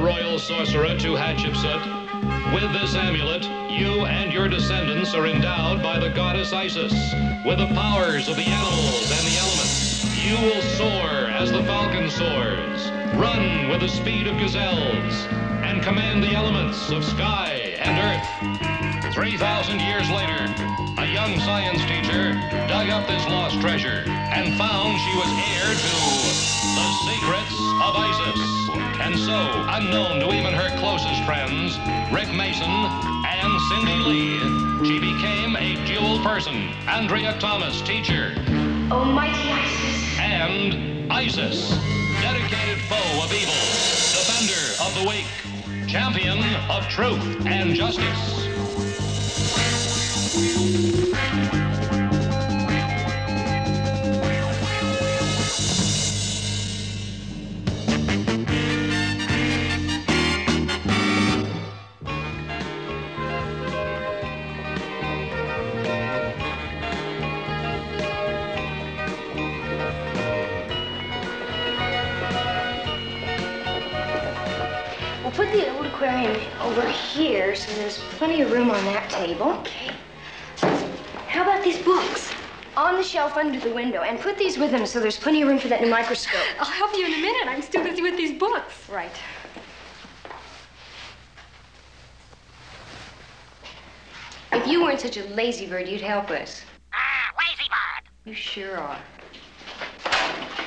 royal sorcerer to Hatshepsut. With this amulet, you and your descendants are endowed by the goddess Isis with the powers of the animals and the elements. You will soar as the falcon soars, run with the speed of gazelles, and command the elements of sky and earth. 3,000 years later, a young science teacher dug up this lost treasure and found she was heir to the secrets of Isis. And so, unknown to even her closest friends, Rick Mason and Cindy Lee, she became a dual person. Andrea Thomas, teacher. Almighty Isis. And Isis, dedicated foe of evil, defender of the weak, champion of truth and justice. We'll put the old aquarium over here so there's plenty of room on that table. Okay. How about these books? On the shelf under the window, and put these with them so there's plenty of room for that new microscope. I'll help you in a minute. I'm still busy with these books. Right. If you weren't such a lazy bird, you'd help us. Lazy bird. You sure are.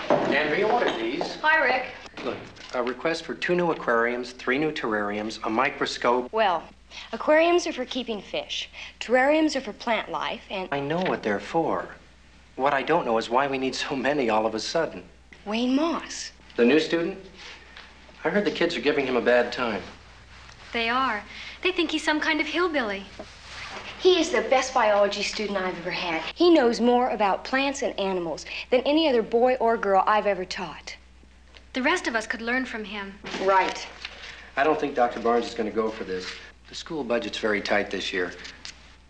Andrea, what are these? Hi, Rick. Look, a request for 2 new aquariums, 3 new terrariums, a microscope. Well, aquariums are for keeping fish. Terrariums are for plant life, and... I know what they're for. What I don't know is why we need so many all of a sudden. Wayne Moss. The new student? I heard the kids are giving him a bad time. They are. They think he's some kind of hillbilly. He is the best biology student I've ever had. He knows more about plants and animals than any other boy or girl I've ever taught. The rest of us could learn from him. Right. I don't think Dr. Barnes is going to go for this. The school budget's very tight this year.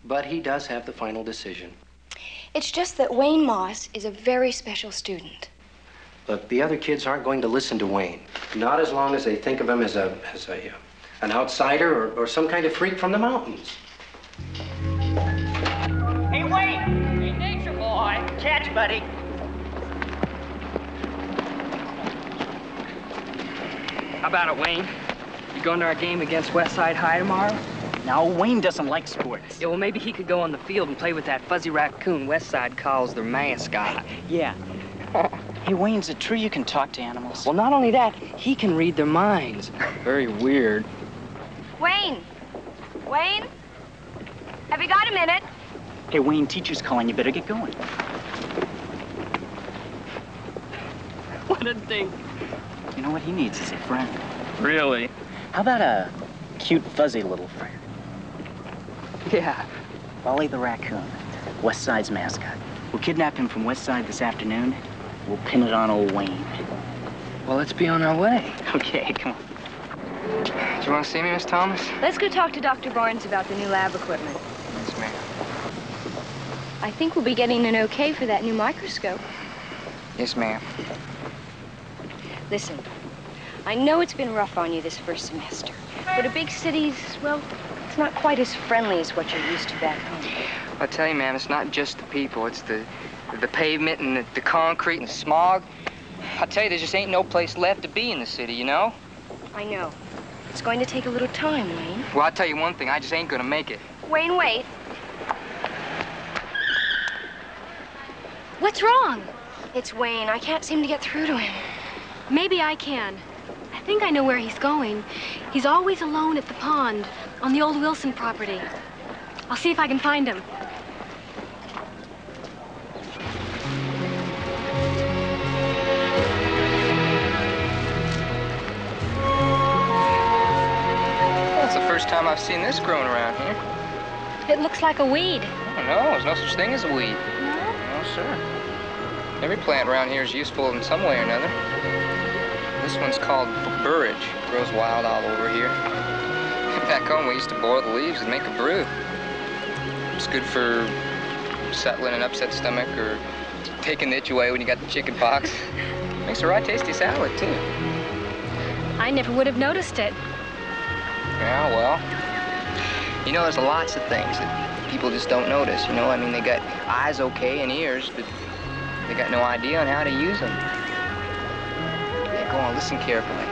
But he does have the final decision. It's just that Wayne Moss is a very special student. Look, the other kids aren't going to listen to Wayne. Not as long as they think of him as an outsider or some kind of freak from the mountains. Hey, Wayne. Hey, nature boy. Catch, buddy. How about it, Wayne? You going to our game against Westside High tomorrow? No, Wayne doesn't like sports. Yeah, well, maybe he could go on the field and play with that fuzzy raccoon Westside calls their mascot. Yeah. Hey, Wayne, is it true you can talk to animals? Well, not only that, he can read their minds. Very weird. Wayne! Wayne? Have you got a minute? Hey, Wayne, teacher's calling. You better get going. What a dink. You know what he needs is a friend. Really? How about a cute, fuzzy little friend? Yeah. Wally the raccoon, Westside's mascot. We'll kidnap him from Westside this afternoon. We'll pin it on old Wayne. Well, let's be on our way. Okay, come on. Do you want to see me, Miss Thomas? Let's go talk to Dr. Barnes about the new lab equipment. Yes, ma'am. I think we'll be getting an okay for that new microscope. Yes, ma'am. Listen, I know it's been rough on you this first semester, but a big city's, well, it's not quite as friendly as what you're used to back home. I tell you, ma'am, it's not just the people. It's the pavement and the concrete and the smog. I tell you, there just ain't no place left to be in the city, you know? I know. It's going to take a little time, Wayne. Well, I'll tell you one thing. I just ain't gonna make it. Wayne, wait. What's wrong? It's Wayne. I can't seem to get through to him. Maybe I can. I think I know where he's going. He's always alone at the pond on the old Wilson property. I'll see if I can find him. Well, it's the first time I've seen this growing around here. It looks like a weed. Oh, no, there's no such thing as a weed. No, sir. Every plant around here is useful in some way or another. This one's called burridge. It grows wild all over here. Back home, we used to boil the leaves and make a brew. It's good for settling an upset stomach or taking the itch away when you got the chicken pox. Makes a right tasty salad, too. I never would have noticed it. Yeah, well, you know, there's lots of things that people just don't notice, you know? I mean, they got eyes okay and ears, but they got no idea on how to use them. Yeah, go on, listen carefully.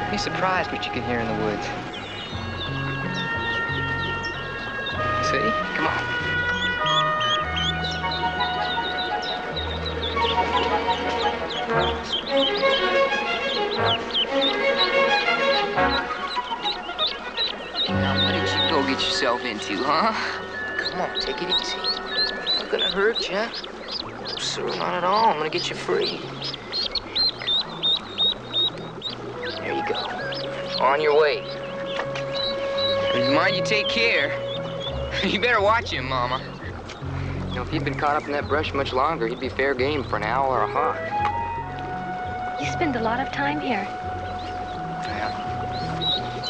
You'd be surprised what you can hear in the woods. See? Come on. Now, what did you go get yourself into, huh? Come on, take it easy. Not gonna hurt you. No, sir, not at all. I'm gonna get you free. There you go. On your way. Mind you take care. You better watch him, Mama. You know, if he'd been caught up in that brush much longer, he'd be fair game for an owl or a hawk. You spend a lot of time here. Yeah.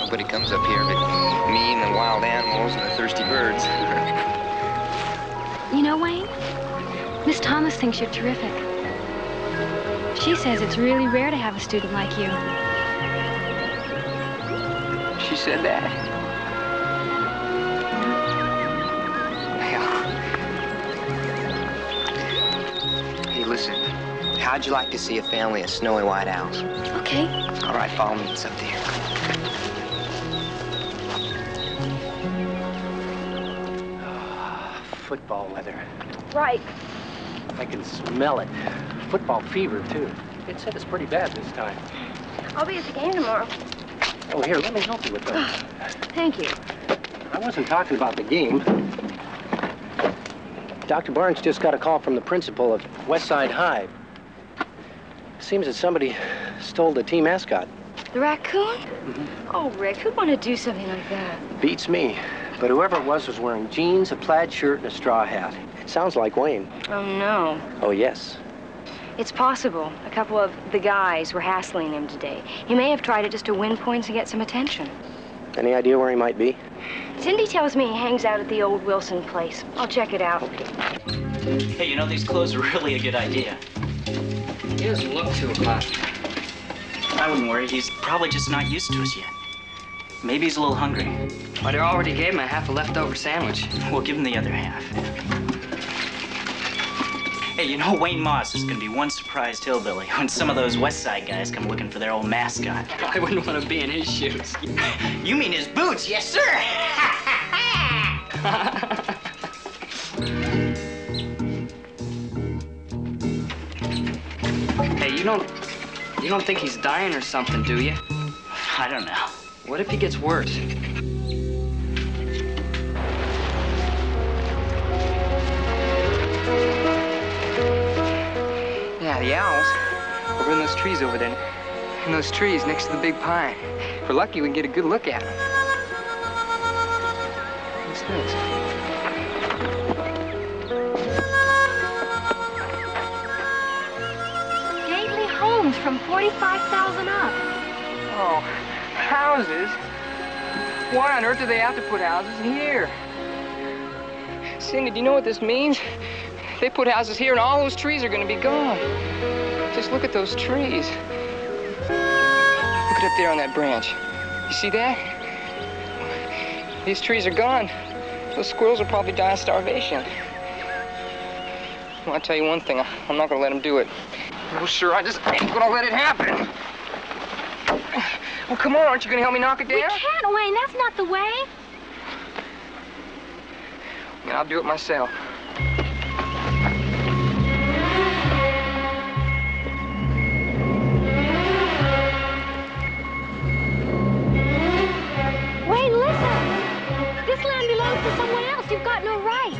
Nobody comes up here but me and the wild animals and the thirsty birds. You know, Wayne, Miss Thomas thinks you're terrific. She says it's really rare to have a student like you. She said that? Hey, listen. How'd you like to see a family of snowy white owls? Okay. All right, follow me. It's up there. Football weather. Right. I can smell it. Football fever, too. It said it's pretty bad this time. I'll be at the game tomorrow. Oh, here, let me help you with that. Thank you. I wasn't talking about the game. Dr. Barnes just got a call from the principal of Westside High. Seems that somebody stole the team mascot. The raccoon? Mm-hmm. Oh, Rick, who'd want to do something like that? Beats me. But whoever it was wearing jeans, a plaid shirt, and a straw hat. It sounds like Wayne. Oh, no. Oh, yes. It's possible. A couple of the guys were hassling him today. He may have tried it just to win points and get some attention. Any idea where he might be? Cindy tells me he hangs out at the old Wilson place. I'll check it out. Hey, you know, these clothes are really a good idea. He doesn't look too hot. I wouldn't worry. He's probably just not used to us yet. Maybe he's a little hungry. But I already gave him a half a leftover sandwich. We'll give him the other half. Hey, you know Wayne Moss is gonna be one surprised hillbilly when some of those West Side guys come looking for their old mascot. I wouldn't want to be in his shoes. You mean his boots? Yes, sir! Hey, you don't think he's dying or something, do you? I don't know. What if he gets worse? Yeah, the owls. Over in those trees over there. In those trees next to the big pine. If we're lucky, we can get a good look at them. What's this? Gately homes from 45,000 up. Oh, houses? Why on earth do they have to put houses here? Cindy, do you know what this means? They put houses here and all those trees are gonna be gone. Just look at those trees. Look it up there on that branch. You see that? These trees are gone. Those squirrels will probably die of starvation. Well, I'll tell you one thing, I'm not gonna let them do it. No, sir, I just ain't gonna let it happen. Well, come on, aren't you gonna help me knock it down? We can't, Wayne. That's not the way. I'll do it myself. Wayne, listen. This land belongs to someone else. You've got no right.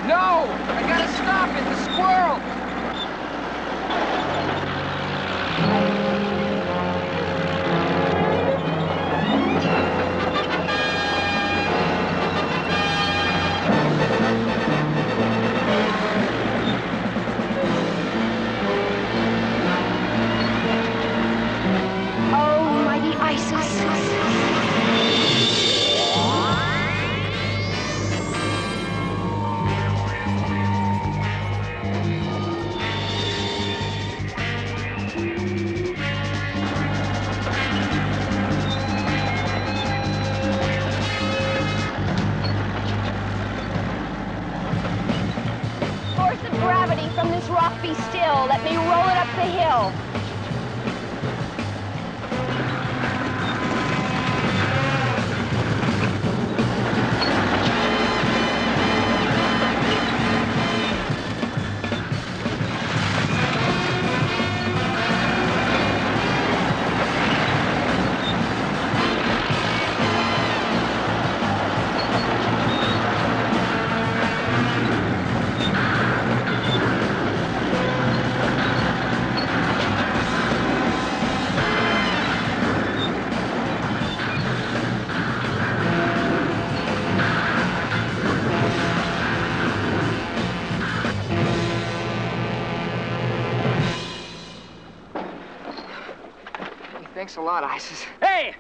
No! I gotta stop it! The squirrel! Oh, mighty Isis. Force of gravity from this rock be still. Let me roll it up the hill. Thanks a lot, Isis. Hey!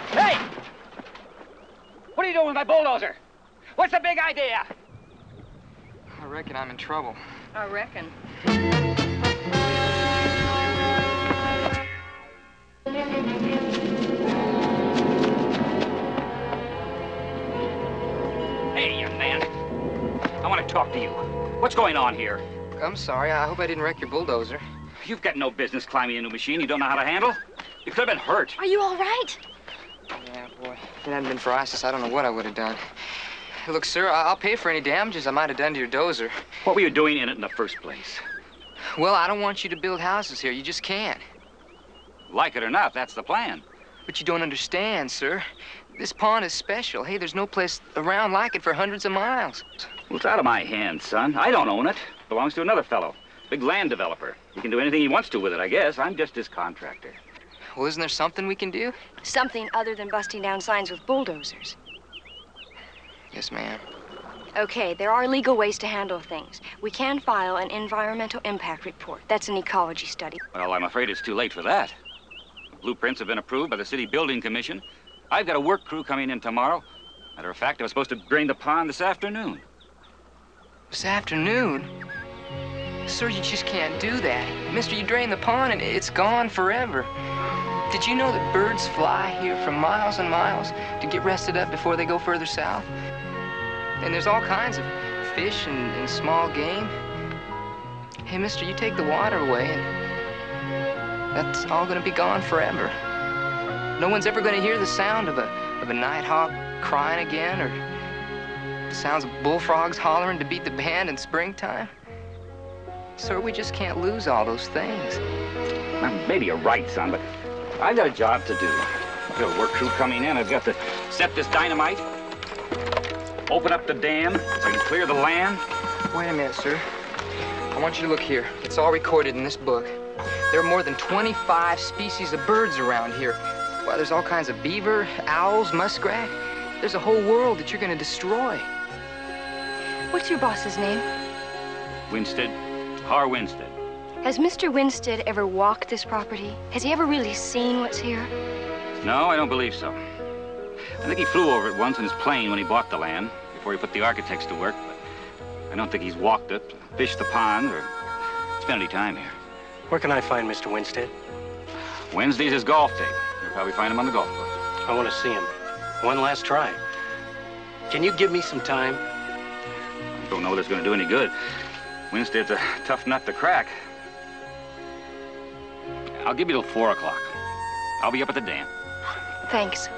Hey! What are you doing with my bulldozer? What's the big idea? I reckon I'm in trouble. I reckon. Hey, young man. I want to talk to you. What's going on here? I'm sorry. I hope I didn't wreck your bulldozer. You've got no business climbing into a machine you don't know how to handle. You could have been hurt. Are you all right? Yeah, boy. If it hadn't been for Isis, I don't know what I would have done. Look, sir, I'll pay for any damages I might have done to your dozer. What were you doing in it in the first place? Well, I don't want you to build houses here. You just can't. Like it or not, that's the plan. But you don't understand, sir. This pond is special. Hey, there's no place around like it for hundreds of miles. Well, it's out of my hands, son. I don't own it. It belongs to another fellow. Big land developer. He can do anything he wants to with it, I guess. I'm just his contractor. Well, isn't there something we can do? Something other than busting down signs with bulldozers. Yes, ma'am. Okay, there are legal ways to handle things. We can file an environmental impact report. That's an ecology study. Well, I'm afraid it's too late for that. The blueprints have been approved by the City Building Commission. I've got a work crew coming in tomorrow. Matter of fact, I was supposed to drain the pond this afternoon. This afternoon? Sir, you just can't do that. Mister, you drain the pond and it's gone forever. Did you know that birds fly here for miles and miles to get rested up before they go further south? And there's all kinds of fish and small game. Hey, mister, you take the water away and that's all gonna be gone forever. No one's ever gonna hear the sound of a nighthawk crying again or the sounds of bullfrogs hollering to beat the band in springtime. Sir, we just can't lose all those things. Now, maybe you're right, son, but I've got a job to do. I've got a work crew coming in. I've got to set this dynamite, open up the dam so I can clear the land. Wait a minute, sir. I want you to look here. It's all recorded in this book. There are more than 25 species of birds around here. Well, there's all kinds of beaver, owls, muskrat. There's a whole world that you're going to destroy. What's your boss's name? Winstead, Har Winstead. Has Mr. Winstead ever walked this property? Has he ever really seen what's here? No, I don't believe so. I think he flew over it once in his plane when he bought the land, before he put the architects to work, but I don't think he's walked it, fished the pond, or spent any time here. Where can I find Mr. Winstead? Wednesday's his golf day. You'll probably find him on the golf course. I want to see him. One last try. Can you give me some time? I don't know whether it's going to do any good. Winstead's a tough nut to crack. I'll give you till 4 o'clock. I'll be up at the dam. Thanks.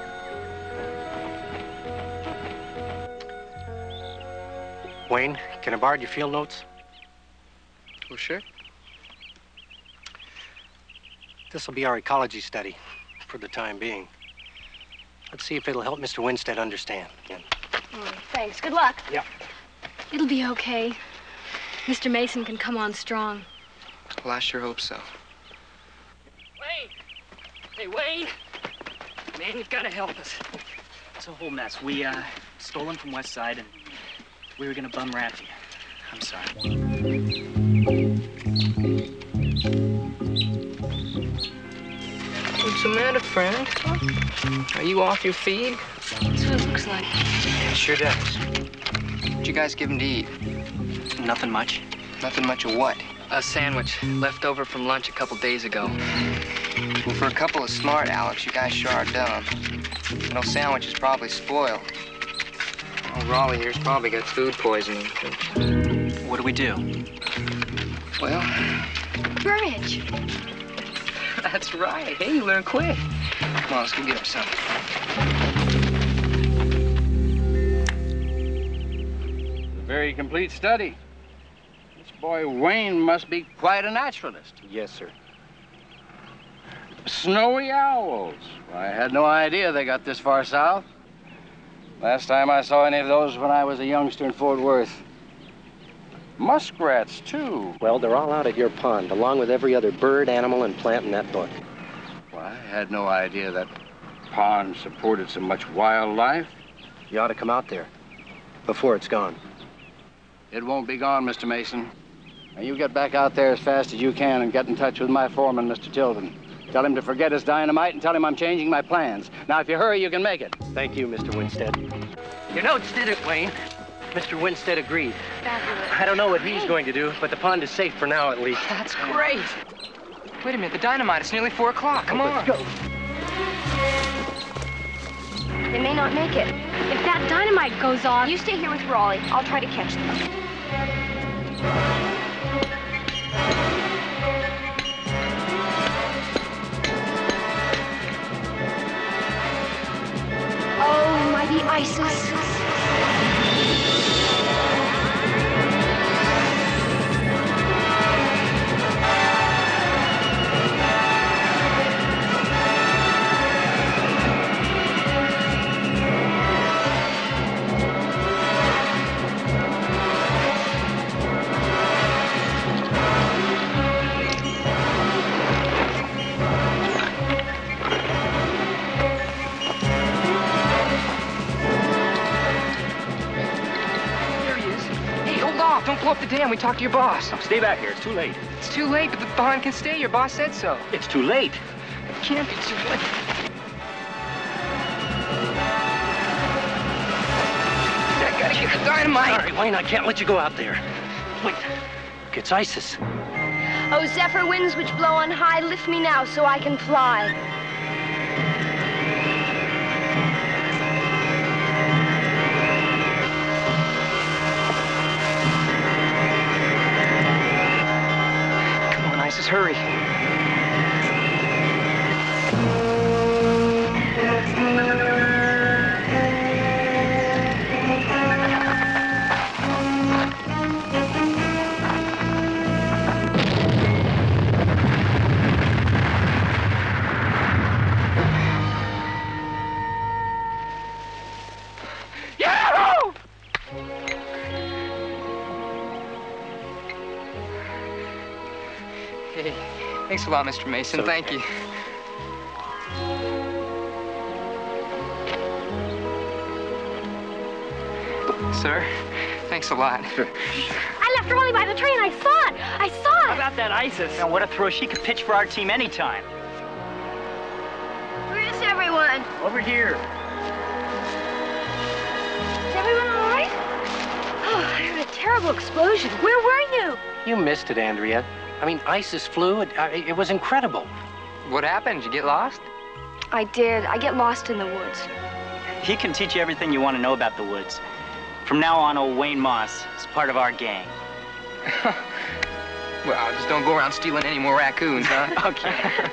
Wayne, can I borrow your field notes? Well, sure. This will be our ecology study for the time being. Let's see if it'll help Mr. Winstead understand. Thanks. Good luck. Yeah. It'll be okay. Mr. Mason can come on strong. Well, I sure hope so. Wayne! Hey, Wayne! Man, you've got to help us. It's a whole mess. We, stole him from West Side, and we were gonna bum rap you. I'm sorry. What's the matter, friend? Are you off your feed? That's what it looks like. It sure does. What'd you guys give him to eat? Nothing much. Nothing much of what? A sandwich left over from lunch a couple days ago. Well, for a couple of smart Alecs, you guys sure are dumb. No sandwich is probably spoiled. Oh, Raleigh here's probably got food poisoning. What do we do? Well, Burridge. that's right. Hey, you learn quick. Come on, let's go get him something. A very complete study. This boy Wayne must be quite a naturalist. Yes, sir. Snowy owls. I had no idea they got this far south. Last time I saw any of those when I was a youngster in Fort Worth. Muskrats, too. Well, they're all out at your pond, along with every other bird, animal, and plant in that book. Well, I had no idea that pond supported so much wildlife. You ought to come out there before it's gone. It won't be gone, Mr. Mason. Now, you get back out there as fast as you can and get in touch with my foreman, Mr. Tilden. Tell him to forget his dynamite and tell him I'm changing my plans. Now, if you hurry, you can make it. Thank you, Mr. Winstead. Your notes did it, Wayne. Mr. Winstead agreed. Fabulous. I don't know what he's going to do, but the pond is safe for now, at least. That's great. Wait a minute, the dynamite. It's nearly 4 o'clock. Come on. Let's go. They may not make it. If that dynamite goes off... You stay here with Raleigh. I'll try to catch them. Oh, mighty Isis. Don't blow up the dam. We talked to your boss. Stay back here. It's too late. It's too late, but the pond can stay. Your boss said so. It's too late. It can't be too late. I gotta get the dynamite. All right, Wayne, I can't let you go out there. Wait, it's Isis. Oh, zephyr winds which blow on high, lift me now so I can fly. Isis, hurry. Yahoo! Hey, thanks a lot, Mr. Mason. Okay. Thank you. Sir, thanks a lot. I left Raleigh by the train. I saw it. I saw How it. about that Isis? Now, what a throw. She could pitch for our team anytime. Where's everyone? Over here. Is everyone all right? Oh, I heard a terrible explosion. Where were you? You missed it, Andrea. I mean, Isis flew. It was incredible. What happened? Did you get lost? I did. I get lost in the woods. He can teach you everything you want to know about the woods. From now on, old Wayne Moss is part of our gang. Well, just don't go around stealing any more raccoons, huh? Okay.